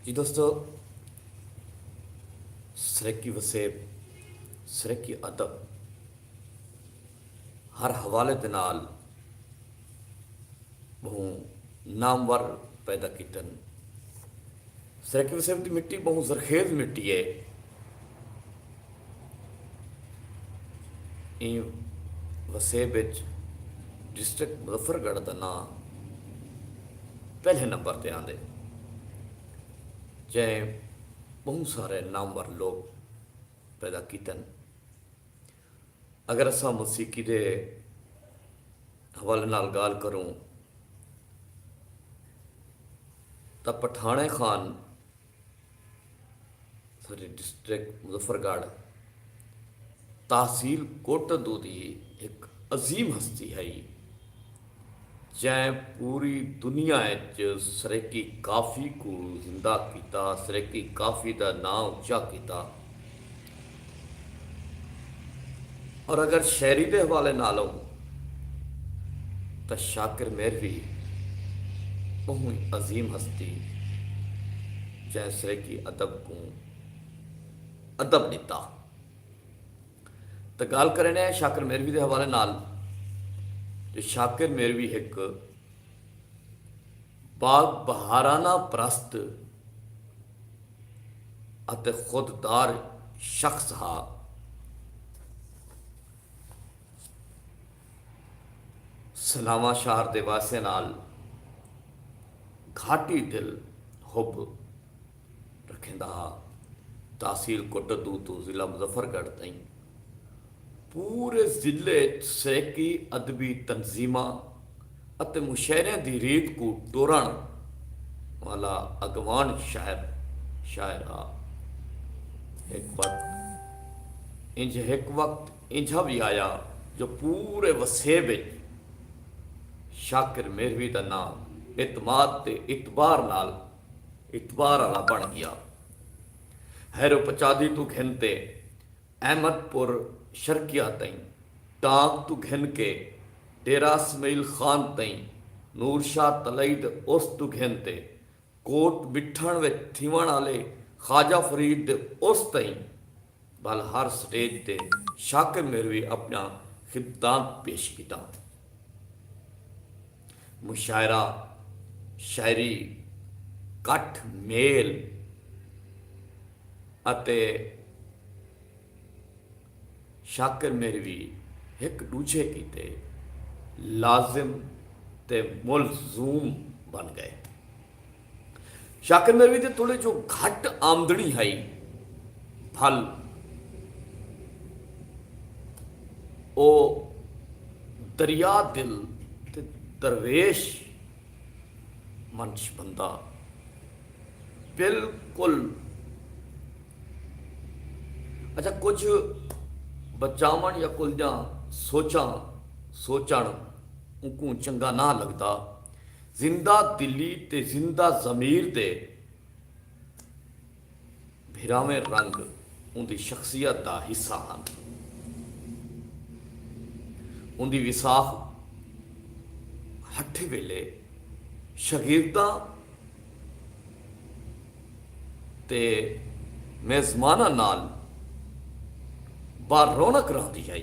जी दोस्तों, सरेकी वसेब सरेकी अदब हर हवाले दे नाल बहु नामवर पैदा कीतन। सरेकी वसेब की मिट्टी बहु जरखेज मिट्टी है। इन वसेब डिस्ट्रिक्ट मुजफ्फरगढ़ का नाम पहले नंबर पर आंदे, जै बहुत सारे नामवर लोग पैदा कीतन। अगर असा मौसीकी के हवाले नाल गाल करूँ तो पठाने खान सारे डिस्ट्रिक्ट मुजफ्फरगढ़ तहसील कोटदू की एक अजीम हस्ती है, जै पूरी दुनिया सरेकी काफ़ी को जिंदा किया, सरेकी काफ़ी का नाम उच्चा किया। और अगर शायरी के हवाले नालों तो शाकिर मेरवी बहुत अजीम हस्ती, जै सरेकी अदब को अदब दिता। तो गाल करें शाकिर मेरवी के हवाले नाल, जो शाकिर मेरवी एक बाग बहाराना परस्त अते खुददार शख्स हा। सलामा शहर दे वासे नाल घाटी दिल हुब रखेंदा हा। तहसील कोटदू तो जिला मुजफ्फरगढ़ ताईं पूरे जिले सैकी अदबी तंजीमा अते मुशायरियां दी रीत को तोड़न वाला अगवान शायर हा। एक वक्त इंजा भी आया जो पूरे वसेब शाकिर मेरवी का नाम इतमाद ते इतबार वाला बन गया। हैरो पचादी तू घिनते अहमदपुर शर्किया तई, टांग तू घिन के डेरा इसमाइल खान तई, नूर शाह तलईद उस तू घिनते कोट बिठण वे थीवण वाले ख्वाजा फरीद दे उस तई, बल हर स्टेज ते शाकिर मेरवी अपना खिदमत पेश किया। मुशायरा, शायरी, कठ मेल अते शाकिर मेरवी एक दूजे कीते लाजिम ते मुलजूम बन गए। शाकिर मेरवी के थोड़े जो घट आमदनी है फल ओ दरिया दिल ते दरवेश मंच बंदा बिल्कुल। अच्छा, कुछ बचावन या कुलजा सोचण उनको चंगा ना लगता। जिंदा दिली ते जिंदा जमीर दे भिरावें रंग उनकी शख्सियत का हिस्सा हैं। उनकी विसाख हठ वेले शगीरदा ते मेजमाना नाल बार रौनक रहती है।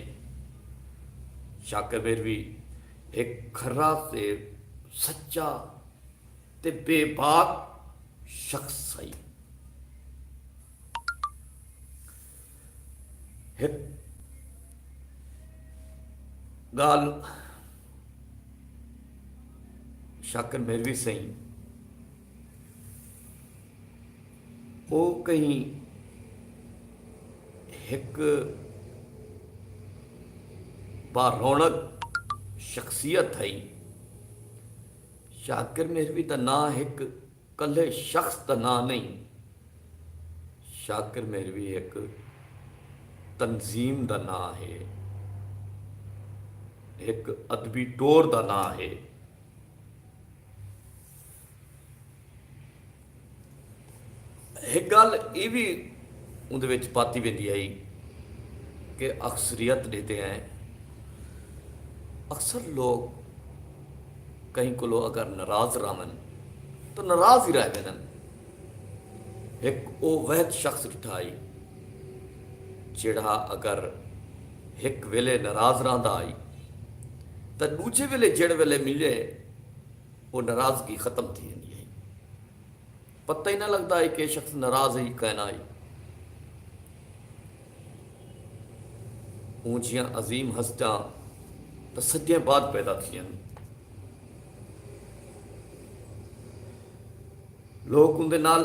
शाकिर मेरवी एक खरा ते सच्चा ते बेबाक शख्स है। एक गाल शाकिर मेरवी सही वो कहीं एक बारौनक शख्सियत है। शाकिर मेरवी का ना एक कल्ले शख्स का ना नहीं, शाकिर मेरवी एक तंजीम का ना है, एक अदबी टोर का ना है। एक गल ये भी उनके पाती वेंदी है कि अक्सरियत देते हैं अक्सर लोग कहीं को अगर नाराज रहन तो नाराज ही रह गए। एक वो वहद शख्स ॾिठा आई जिहड़ा अगर एक वेले नाराज़ रहंदा आई तो दूजे वेले जहिड़े वेले मिले वो नाराज़गी ख़त्म थी वेंदी आई। पता ही न लगता है कि शख्स नाराज़ ही कहना आई। ऊंचियां अजीम हस्तियां तो सदियां बाद पैदा थियन। लोग उनके नाल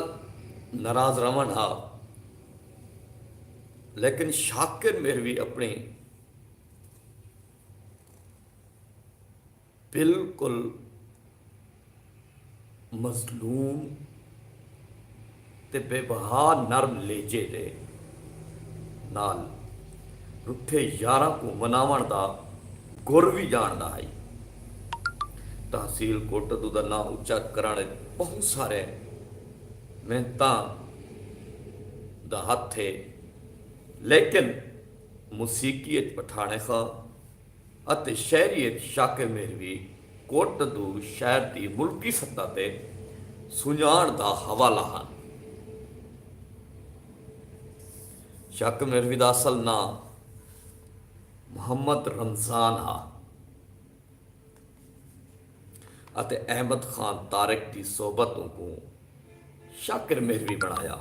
नाराज़ रहन हा, लेकिन शाकिर मेरवी अपनी बिल्कुल मजलूम ते बेबहा नरम लेजे दे नाल रुठे यारां को मनावण दा गुर भी जानदा है। तहसील कोटदू का नाम उच्चा कराने बहुत सारे मेहनतां दा हथ है, लेकिन मुसीकी पठाने खां अते शहरी शाकिर मेरवी कोटदू शहर की मुल्की सतह ते सुञाण दा हवाला हैं। शाकिर मेरवी का असल नाम मोहम्मद रमजान हा अते अहमद खान तारिक की सोबतों को शाकिर मेरवी बनाया।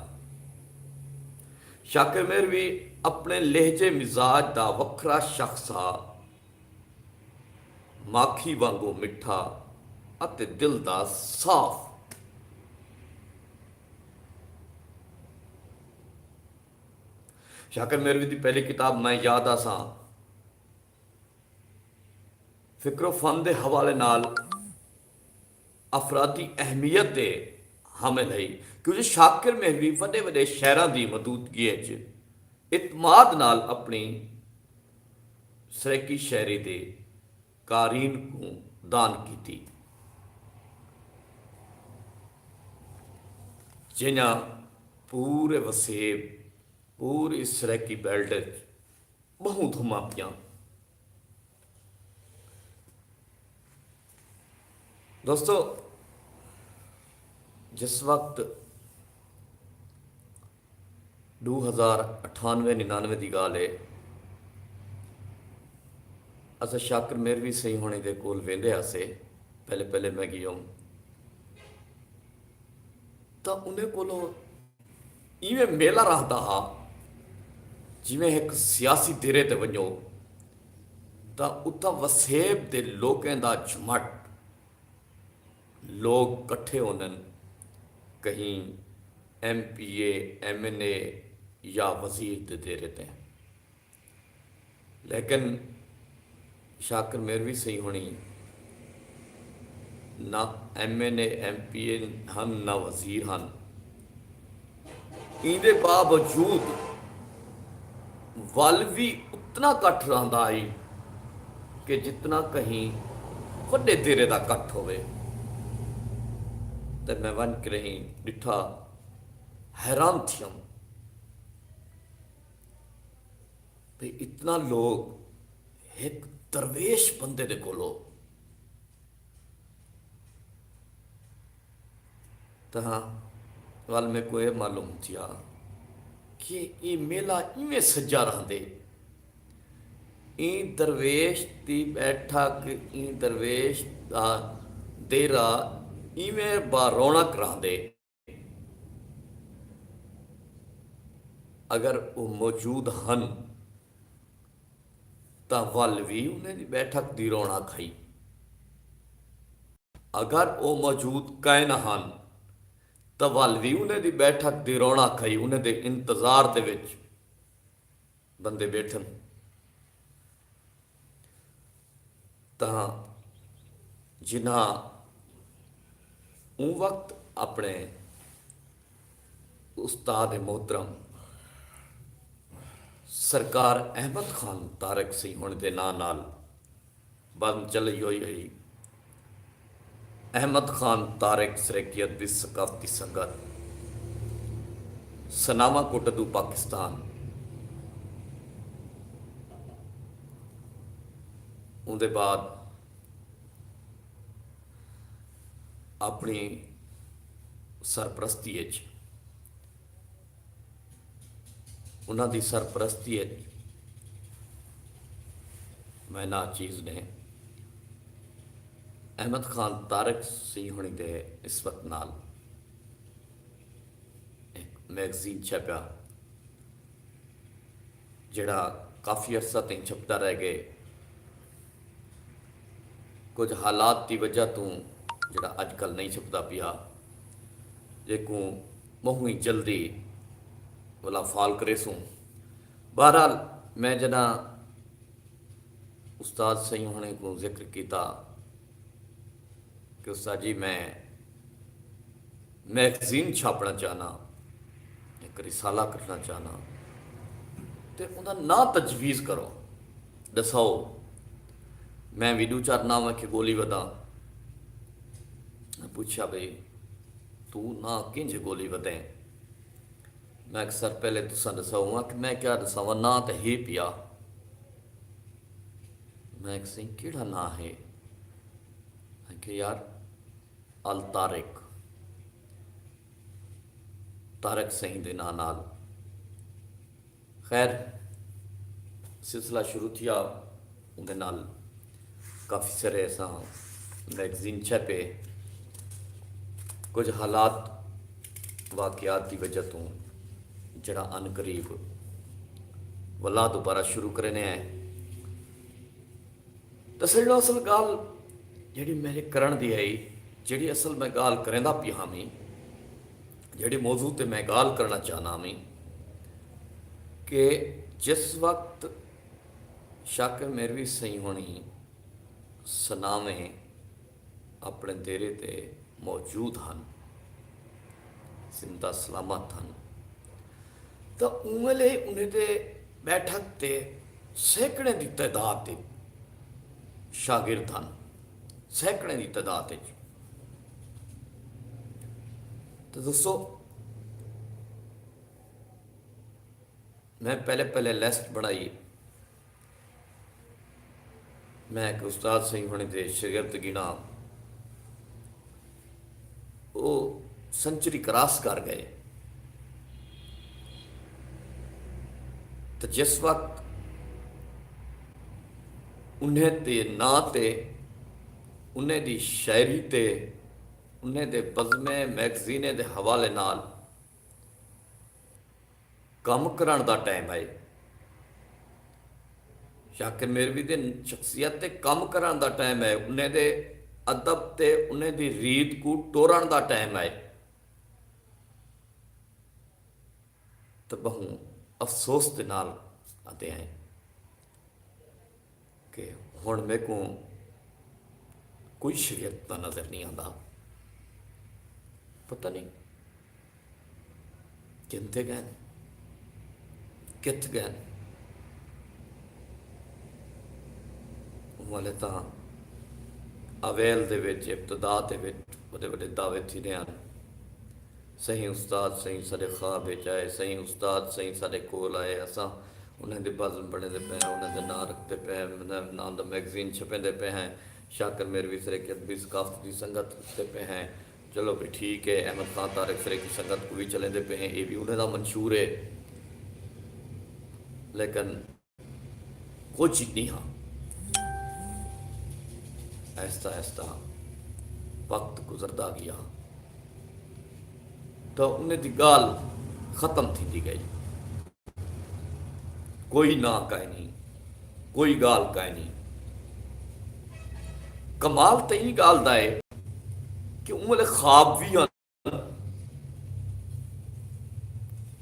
शाकिर मेरवी अपने लहजे मिजाज का वखरा शख्स हा, माखी वांगू मिठा अते दिल का साफ। शाकिर मेरवी की पहली किताब मैं याद आसा फिक्रो फन के हवाले नाल अफरादी अहमियत के हामिल है, क्योंकि शाकिर मेरवी वड्डे वड्डे शहरों की मौजूदगी इतमाद नाल अपनी सरेकी शायरी के कारीन को दान की, जिन्हें पूरे वसेब पूरी सरेकी बेल्ट बहु धुमा पिया। दोस्तों, जिस वक्त 2098-99 की गाल है, अस शाकिर मेरवी सही होने के कोल वेंदे आसे। पहले पहले मैं गया तो उन्हें कोलों इवें मेला रहता हा जिमें एक सियासी डेरे ते वञो तो उता वसेब के लोगों का झुमट, लोग कट्ठे होने कहीं MPA MNA या वजीर दे दे रहते हैं। लेकिन शाकिर मेरवी सही होनी ना MNA MPA हन ना वजीर हन, इनके बावजूद वल भी उतना कट्ठ रहा है कि जितना कहीं वड्डे देरे का कट्ठ होवे। तो मैं वन के रही डिठा हैरान थियम भी इतना लोग एक दरवेश बंदे दे कोलो तहाँ वाल में को मालूम थिया कि ये मेला इवें सजा रहंदे, ई दरवेश की बैठक ई दरवेश का डेरा इवें बा रौनक रहंदे अगर वो मौजूद हन तो वल भी उन्हें दी बैठक की रौनक है। अगर वो मौजूद कै न हन तो वल भी उन्हें दी बैठक की रौनक है, उन्हें दे इंतजार दे विच बंदे बैठन। तां जिन्हां उन वक्त अपने उस्ताद मोहतरम सरकार अहमद खान तारिक सिंह होने के नाम नाल बंद चली हुई है अहमद खान तारिक सरेकियत भी सकाफती संगत सनामा कोटदू पाकिस्तान। उनके बाद अपनी सरपरस्ती उन्हां दी सरपरस्ती है मैं ना चीज़ ने अहमद खान तारक सिंह होनी दे निस्बत नाल एक मैगजीन छपया जिहड़ा काफ़ी अरसा तक छपता रह गए कुछ हालात की वजह तो जिहड़ा अजकल नहीं छपता पिया जेको महू ही जल्दी वाला फाल करे सूँ बहरहाल मैं जना उस्ताद सही होने को जिक्र किया कि उस्ताद जी मैं मैगजीन छापना चाहना एक रिसाला करना चाहना तो उनका ना तजवीज़ करो दसाओ मैं भी दो चार नाम के गोली वधा पूछा भाई तू ना किंज गोली वधे मैं अक्सर पहले तुसा दसाऊँगा कि मैं क्या दसावा ना तो ही पिया मैं एक सही केड़ा ना है कि यार अल तारिक तारक सही दे ना नाल खैर सिलसिला शुरू थिया उनके नाल काफ़ी सारे ऐसा मैगजीन छपे कुछ हालात वाकयात की वजह तो जड़ा अनकरीब वला दोबारा शुरू करने है तसलो असल गाल जी मेरे करण की आई जी असल मैं गाल करेंदा पिया मी जी मौजू ते मैं गाल करना चाहना मी कि जिस वक्त शाकिर मेरवी सही होनी सनावे अपने डेरे ते मौजूद हैं जिंदा सलामत हैं तो उमले उन्हें ते बैठक ते सैकड़े की तादाद के शागिर्द हैं सैकड़े की तादाद तो दोस्तों मैं पहले पहले लिस्ट बनाई मैं एक उस्ताद सिंह होने के शागिर्द गिना वो सेंचुरी क्रॉस कर गए तो जिस वक्त उन्हें ते ना ते उन्हें दी शायरी ते उन्हें दे बज़मे मैगजीने दे हवाले नाल कम करन दा टाइम आए शाकिर मेरवी दे शख्सियत ते कम करन दा टाइम है उन्हें दे अदब ते उन्हें दी रीत को टोरन दा टाइम आए तो बहु अफसोस के नाल आते हैं कि हुण मेरे को कोई शरीयत का नज़र नहीं आता पता नहीं किंते गए कित गए वाले तो अवेल दे विच इब्तदा दे विच बड़े बड़े दावे थी हैं सही उस्ताद सही सारे ख्वाब आए सही उस्ताद सही सारे कोल आए असा उन्हें दे बज़म बने पे हैं उन्हें दे ना रखते पे हैं ना द मैगजीन छपेंदे पे हैं शाकिर मेरवी सरे की अदबी सकाफत की संगत करते पे हैं चलो भी ठीक है अहमद खान तारक सरे की संगत को भी चलेंदे पे हैं ये भी उन्हें दा मंशूर है लेकिन कोई चीज़ नहीं हाँ ऐसा ऐसा वक्त गुजरता गया तो उन्हें दी गाल ख़त्म थी गई कोई ना कह नहीं कोई गाल कह नहीं कमाल तो यही गाल दा है कि उमले ख्वाब भी हैं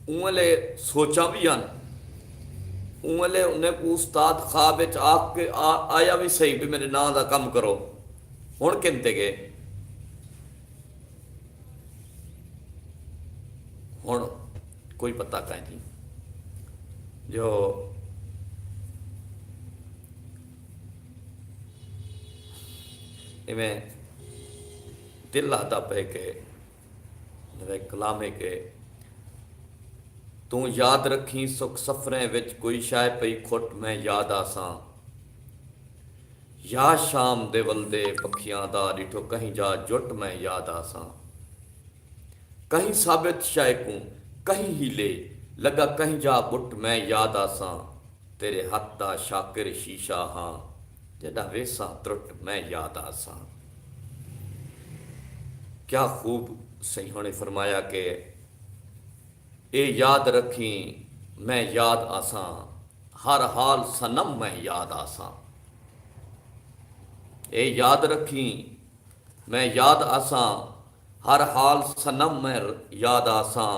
उमले सोचा भी हैं उमले उन्हें को उस्ताद ख्वाब आके आया भी सही भी मेरे नां दा कम करो हुण किंते गए हुण कोई पता कहीं नहीं जो इवें दिल आता पे के कलामे के तू याद रखी सुख सफरें विच कोई शाय पई खुट मैं याद आसां या शाम दे वलदे पखियां दा डिठो कहीं जा जुट मैं याद आसां कहीं साबित शाय को कहीं ही ले लगा कहीं जा बुट मैं याद आसां तेरे हथ दा शाकिर शीशा हाँ जदा वेसा त्रुट मैं याद आसां। क्या खूब सैय्यों ने फरमाया कि ए याद रखी मैं याद आसां हर हाल सनम मैं याद आसां। ए याद रखी मैं याद आसां हर हाल सनम मैं याद आसां।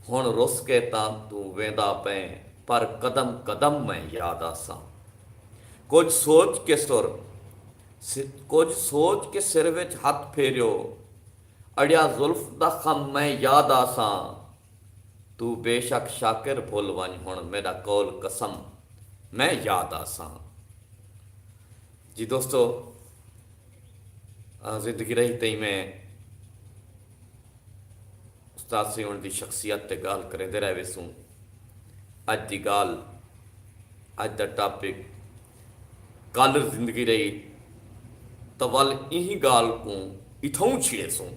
हुण रुस के तां तू वेंदा पै पर कदम कदम मैं याद आसां। कुछ सोच के कुछ सोच के सिर विच हथ फेरियो अड़िया जुल्फ दा खम मैं याद आसां। तू बेशक शाकिर भुल वंज हुण मेरा कौल कसम मैं याद आसां। जी दोस्तों, जिंदगी रही तई मैं उस्ताद से उन दी शख्सियत ते गाल करेंदे रह वेसूं। अज दी गाल अज दा टॉपिक कल जिंदगी रही तो वल इही गाल को इथों छिड़े सूं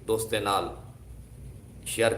दोस्ते नाल शेयर